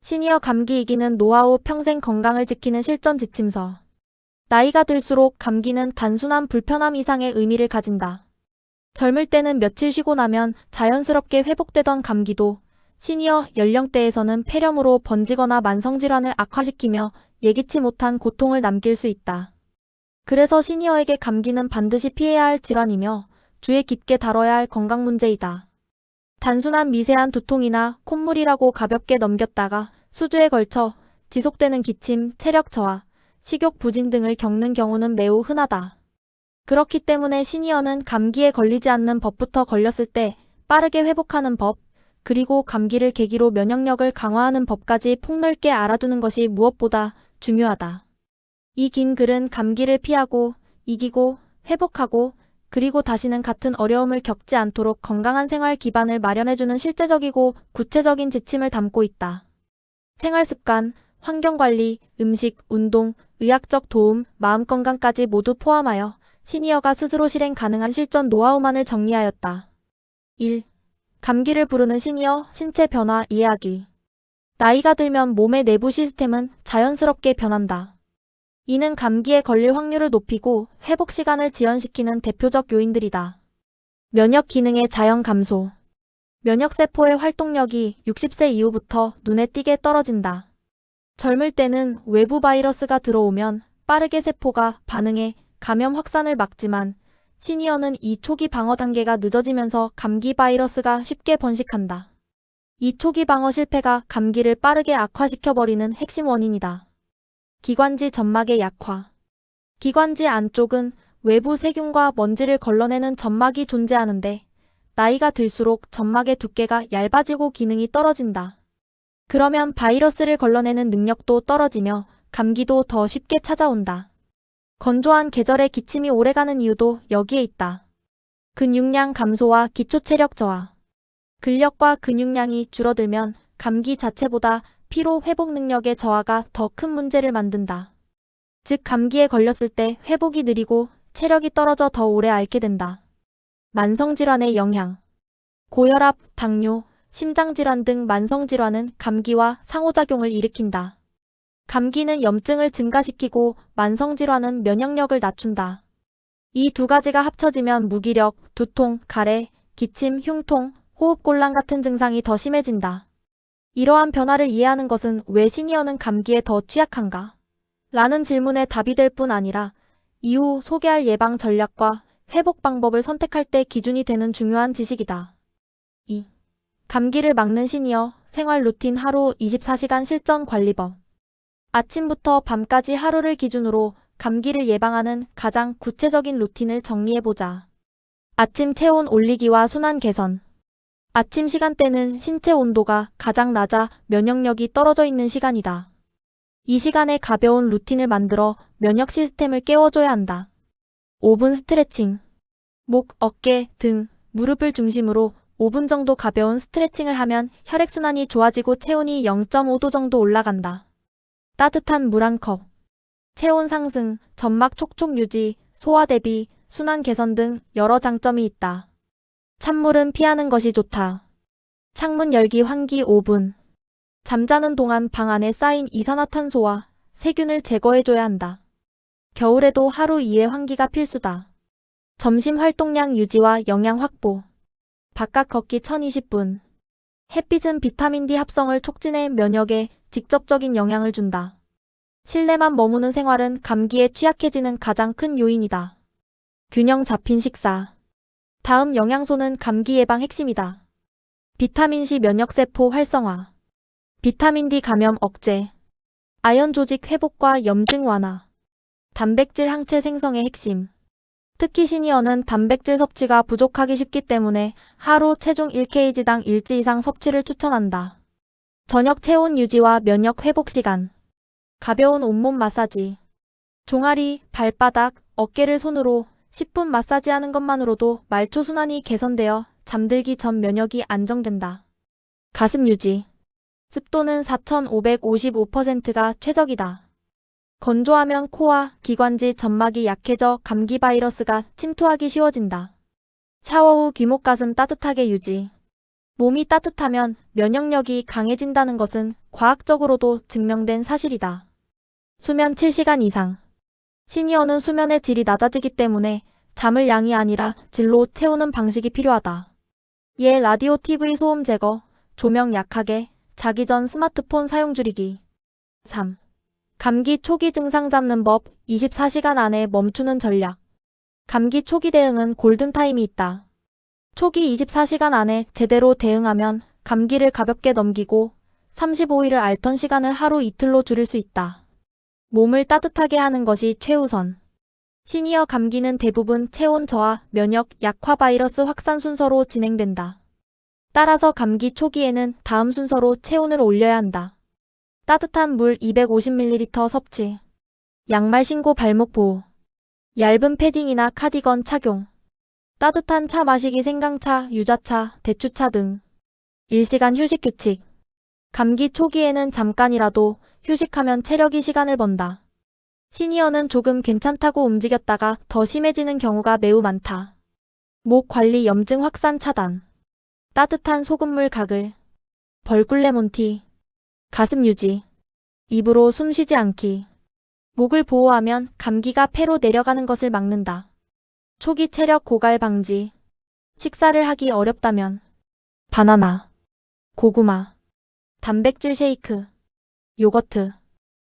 시니어 감기 이기는 노하우 평생 건강을 지키는 실전 지침서. 나이가 들수록 감기는 단순한 불편함 이상의 의미를 가진다. 젊을 때는 며칠 쉬고 나면 자연스럽게 회복되던 감기도 시니어 연령대에서는 폐렴으로 번지거나 만성질환을 악화시키며 예기치 못한 고통을 남길 수 있다. 그래서 시니어에게 감기는 반드시 피해야 할 질환이며 주의 깊게 다뤄야 할 건강 문제이다. 단순한 미세한 두통이나 콧물이라고 가볍게 넘겼다가 수주에 걸쳐 지속되는 기침, 체력 저하, 식욕 부진 등을 겪는 경우는 매우 흔하다. 그렇기 때문에 시니어는 감기에 걸리지 않는 법부터 걸렸을 때 빠르게 회복하는 법, 그리고 감기를 계기로 면역력을 강화하는 법까지 폭넓게 알아두는 것이 무엇보다 중요하다. 이 긴 글은 감기를 피하고, 이기고, 회복하고, 그리고 다시는 같은 어려움을 겪지 않도록 건강한 생활 기반을 마련해주는 실제적이고 구체적인 지침을 담고 있다. 생활습관, 환경관리, 음식, 운동, 의학적 도움, 마음건강까지 모두 포함하여 시니어가 스스로 실행 가능한 실전 노하우만을 정리하였다. 1. 감기를 부르는 시니어 신체 변화 이해하기. 나이가 들면 몸의 내부 시스템은 자연스럽게 변한다. 이는 감기에 걸릴 확률을 높이고 회복 시간을 지연시키는 대표적 요인들이다. 면역 기능의 자연 감소. 면역세포의 활동력이 60세 이후부터 눈에 띄게 떨어진다. 젊을 때는 외부 바이러스가 들어오면 빠르게 세포가 반응해 감염 확산을 막지만 시니어는 이 초기 방어 단계가 늦어지면서 감기 바이러스가 쉽게 번식한다. 이 초기 방어 실패가 감기를 빠르게 악화시켜버리는 핵심 원인이다. 기관지 점막의 약화. 기관지 안쪽은 외부 세균과 먼지를 걸러내는 점막이 존재하는데 나이가 들수록 점막의 두께가 얇아지고 기능이 떨어진다. 그러면 바이러스를 걸러내는 능력도 떨어지며 감기도 더 쉽게 찾아온다. 건조한 계절에 기침이 오래가는 이유도 여기에 있다. 근육량 감소와 기초체력 저하. 근력과 근육량이 줄어들면 감기 자체보다 피로 회복 능력의 저하가 더 큰 문제를 만든다. 즉 감기에 걸렸을 때 회복이 느리고 체력이 떨어져 더 오래 앓게 된다. 만성질환의 영향. 고혈압, 당뇨, 심장질환 등 만성질환은 감기와 상호작용을 일으킨다. 감기는 염증을 증가시키고 만성질환은 면역력을 낮춘다. 이 두 가지가 합쳐지면 무기력, 두통, 가래, 기침, 흉통, 호흡곤란 같은 증상이 더 심해진다. 이러한 변화를 이해하는 것은 왜 시니어는 감기에 더 취약한가? 라는 질문에 답이 될 뿐 아니라 이후 소개할 예방 전략과 회복 방법을 선택할 때 기준이 되는 중요한 지식이다. 2. 감기를 막는 시니어 생활 루틴 하루 24시간 실전 관리법. 아침부터 밤까지 하루를 기준으로 감기를 예방하는 가장 구체적인 루틴을 정리해보자. 아침 체온 올리기와 순환 개선. 아침 시간대는 신체 온도가 가장 낮아 면역력이 떨어져 있는 시간이다. 이 시간에 가벼운 루틴을 만들어 면역 시스템을 깨워줘야 한다. 5분 스트레칭. 목, 어깨, 등, 무릎을 중심으로 5분 정도 가벼운 스트레칭을 하면 혈액순환이 좋아지고 체온이 0.5도 정도 올라간다. 따뜻한 물 한 컵. 체온 상승, 점막 촉촉 유지, 소화 대비, 순환 개선 등 여러 장점이 있다. 찬물은 피하는 것이 좋다. 창문 열기 환기 5분. 잠자는 동안 방 안에 쌓인 이산화탄소와 세균을 제거해줘야 한다. 겨울에도 하루 2회 환기가 필수다. 점심 활동량 유지와 영양 확보. 바깥 걷기 1020분. 햇빛은 비타민 D 합성을 촉진해 면역에 직접적인 영향을 준다. 실내만 머무는 생활은 감기에 취약해지는 가장 큰 요인이다. 균형 잡힌 식사. 다음 영양소는 감기 예방 핵심이다. 비타민C 면역세포 활성화. 비타민D 감염 억제. 아연 조직 회복과 염증 완화. 단백질 항체 생성의 핵심. 특히 시니어는 단백질 섭취가 부족하기 쉽기 때문에 하루 체중 1kg당 1지 이상 섭취를 추천한다. 저녁 체온 유지와 면역 회복 시간. 가벼운 온몸 마사지. 종아리, 발바닥, 어깨를 손으로 10분 마사지하는 것만으로도 말초 순환이 개선되어 잠들기 전 면역이 안정된다. 가슴 유지. 습도는 4555%가 최적이다. 건조하면 코와 기관지 점막이 약해져 감기 바이러스가 침투하기 쉬워진다. 샤워 후 귀목 가슴 따뜻하게 유지. 몸이 따뜻하면 면역력이 강해진다는 것은 과학적으로도 증명된 사실이다. 수면 7시간 이상. 시니어는 수면의 질이 낮아지기 때문에 잠을 양이 아니라 질로 채우는 방식이 필요하다. 예, 라디오, TV 소음 제거, 조명 약하게, 자기 전 스마트폰 사용 줄이기. 3. 감기 초기 증상 잡는 법, 24시간 안에 멈추는 전략. 감기 초기 대응은 골든타임이 있다. 초기 24시간 안에 제대로 대응하면 감기를 가볍게 넘기고 35일을 앓던 시간을 하루 이틀로 줄일 수 있다. 몸을 따뜻하게 하는 것이 최우선. 시니어 감기는 대부분 체온 저하, 면역 약화 바이러스 확산 순서로 진행된다. 따라서 감기 초기에는 다음 순서로 체온을 올려야 한다. 따뜻한 물 250ml 섭취. 양말 신고 발목 보호. 얇은 패딩이나 카디건 착용. 따뜻한 차 마시기 생강차, 유자차, 대추차 등. 일시간 휴식 규칙. 감기 초기에는 잠깐이라도 휴식하면 체력이 시간을 번다. 시니어는 조금 괜찮다고 움직였다가 더 심해지는 경우가 매우 많다. 목 관리 염증 확산 차단. 따뜻한 소금물 가글. 벌꿀 레몬티. 가슴 유지. 입으로 숨 쉬지 않기. 목을 보호하면 감기가 폐로 내려가는 것을 막는다. 초기 체력 고갈 방지. 식사를 하기 어렵다면 바나나, 고구마, 단백질 쉐이크, 요거트.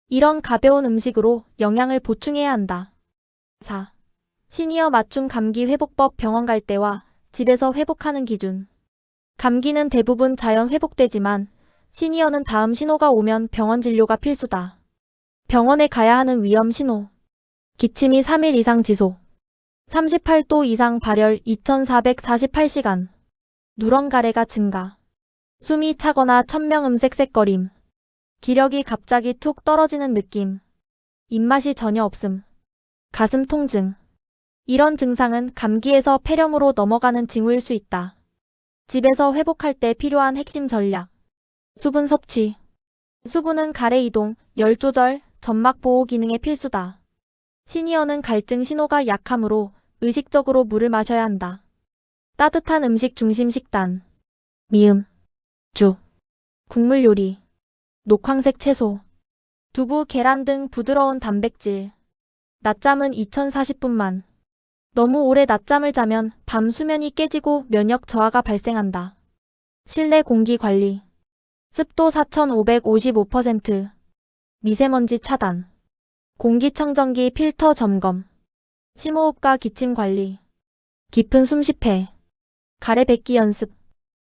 이런 가벼운 음식으로 영양을 보충해야 한다. 4. 시니어 맞춤 감기 회복법. 병원 갈 때와 집에서 회복하는 기준. 감기는 대부분 자연 회복되지만 시니어는 다음 신호가 오면 병원 진료가 필수다. 병원에 가야 하는 위험 신호. 기침이 3일 이상 지속. 38도 이상 발열 2448시간. 누런 가래가 증가. 숨이 차거나 천명 음색색거림. 기력이 갑자기 툭 떨어지는 느낌. 입맛이 전혀 없음. 가슴 통증. 이런 증상은 감기에서 폐렴으로 넘어가는 징후일 수 있다. 집에서 회복할 때 필요한 핵심 전략. 수분 섭취. 수분은 가래 이동, 열 조절, 점막 보호 기능에 필수다. 시니어는 갈증 신호가 약하므로 의식적으로 물을 마셔야 한다. 따뜻한 음식 중심 식단. 미음, 죽, 국물 요리, 녹황색 채소, 두부, 계란 등 부드러운 단백질. 낮잠은 2040분만. 너무 오래 낮잠을 자면 밤 수면이 깨지고 면역 저하가 발생한다. 실내 공기 관리. 습도 4555%. 미세먼지 차단. 공기청정기 필터 점검. 심호흡과 기침 관리. 깊은 숨쉬폐. 가래 뱉기 연습.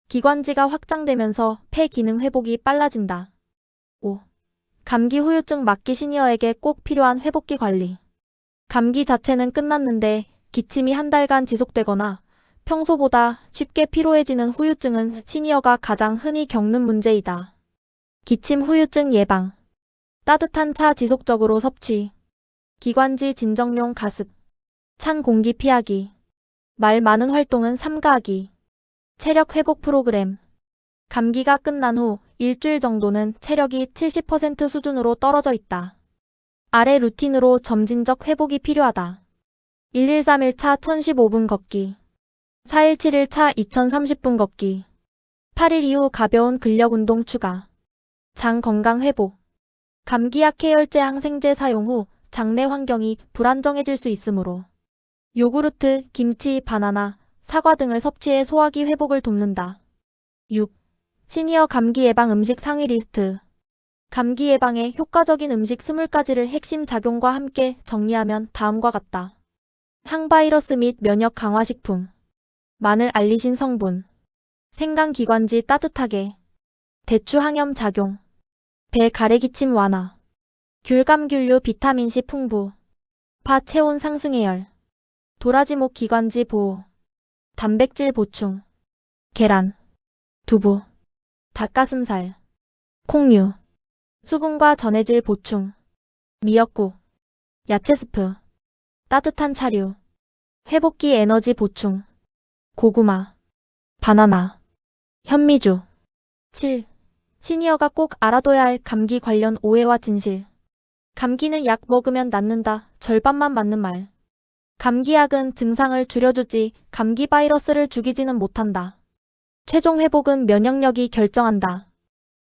기관지가 확장되면서 폐 기능 회복이 빨라진다. 5. 감기 후유증 막기. 시니어에게 꼭 필요한 회복기 관리. 감기 자체는 끝났는데 기침이 한 달간 지속되거나 평소보다 쉽게 피로해지는 후유증은 시니어가 가장 흔히 겪는 문제이다. 기침 후유증 예방. 따뜻한 차 지속적으로 섭취. 기관지 진정용 가습. 찬 공기 피하기. 말 많은 활동은 삼가하기. 체력 회복 프로그램. 감기가 끝난 후 일주일 정도는 체력이 70% 수준으로 떨어져 있다. 아래 루틴으로 점진적 회복이 필요하다. 1일3일 차 1015분 걷기. 4일7일차 2030분 걷기. 8일 이후 가벼운 근력 운동 추가. 장 건강 회복. 감기약 해열제 항생제 사용 후 장내 환경이 불안정해질 수 있으므로 요구르트, 김치, 바나나, 사과 등을 섭취해 소화기 회복을 돕는다. 6. 시니어 감기 예방 음식 상위 리스트. 감기 예방에 효과적인 음식 20가지를 핵심 작용과 함께 정리하면 다음과 같다. 항바이러스 및 면역 강화 식품. 마늘 알리신 성분. 생강 기관지 따뜻하게. 대추 항염 작용. 배 가래 기침 완화. 귤감귤류 비타민C 풍부. 파 체온 상승 해열. 도라지목 기관지 보호. 단백질 보충. 계란. 두부. 닭가슴살. 콩류. 수분과 전해질 보충. 미역국. 야채 스프. 따뜻한 차류. 회복기 에너지 보충. 고구마. 바나나. 현미주. 7. 시니어가 꼭 알아둬야 할 감기 관련 오해와 진실. 감기는 약 먹으면 낫는다. 절반만 맞는 말. 감기약은 증상을 줄여주지 감기 바이러스를 죽이지는 못한다. 최종 회복은 면역력이 결정한다.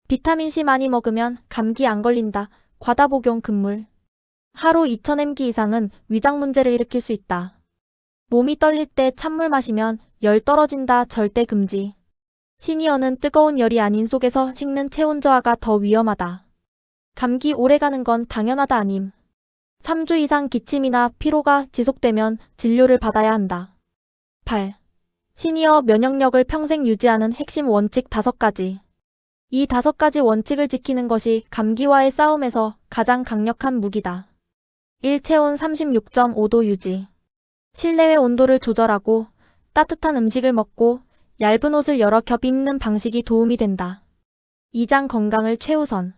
비타민C 많이 먹으면 감기 안 걸린다. 과다 복용 금물. 하루 2000mg 이상은 위장 문제를 일으킬 수 있다. 몸이 떨릴 때 찬물 마시면 열 떨어진다. 절대 금지. 시니어는 뜨거운 열이 아닌 속에서 식는 체온 저하가 더 위험하다. 감기 오래가는 건 당연하다 아님. 3주 이상 기침이나 피로가 지속되면 진료를 받아야 한다. 8. 시니어 면역력을 평생 유지하는 핵심 원칙 5가지. 이 5가지 원칙을 지키는 것이 감기와의 싸움에서 가장 강력한 무기다. 1. 체온 36.5도 유지. 실내외 온도를 조절하고 따뜻한 음식을 먹고 얇은 옷을 여러 겹 입는 방식이 도움이 된다. 2. 장 건강을 최우선.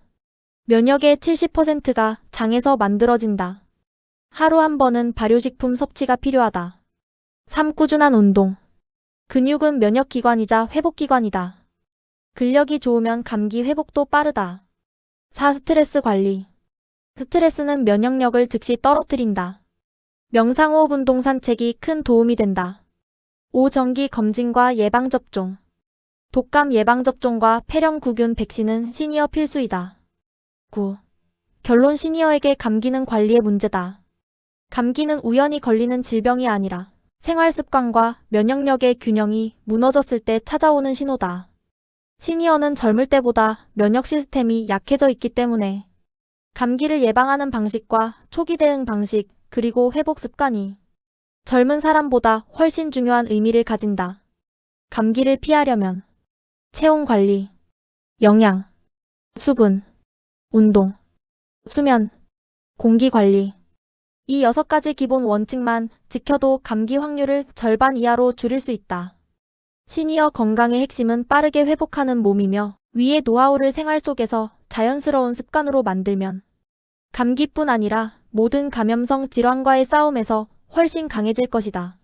면역의 70%가 장에서 만들어진다. 하루 한 번은 발효식품 섭취가 필요하다. 3. 꾸준한 운동. 근육은 면역기관이자 회복기관이다. 근력이 좋으면 감기 회복도 빠르다. 4. 스트레스 관리. 스트레스는 면역력을 즉시 떨어뜨린다. 명상, 호흡, 운동, 산책이 큰 도움이 된다. 5. 정기 검진과 예방접종. 독감 예방접종과 폐렴구균 백신은 시니어 필수이다. 9. 결론 시니어에게 감기는 관리의 문제다. 감기는 우연히 걸리는 질병이 아니라 생활습관과 면역력의 균형이 무너졌을 때 찾아오는 신호다. 시니어는 젊을 때보다 면역 시스템이 약해져 있기 때문에 감기를 예방하는 방식과 초기 대응 방식 그리고 회복 습관이 젊은 사람보다 훨씬 중요한 의미를 가진다. 감기를 피하려면 체온 관리, 영양, 수분, 운동, 수면, 공기 관리. 이 6가지 기본 원칙만 지켜도 감기 확률을 절반 이하로 줄일 수 있다. 시니어 건강의 핵심은 빠르게 회복하는 몸이며 위의 노하우를 생활 속에서 자연스러운 습관으로 만들면 감기뿐 아니라 모든 감염성 질환과의 싸움에서 훨씬 강해질 것이다.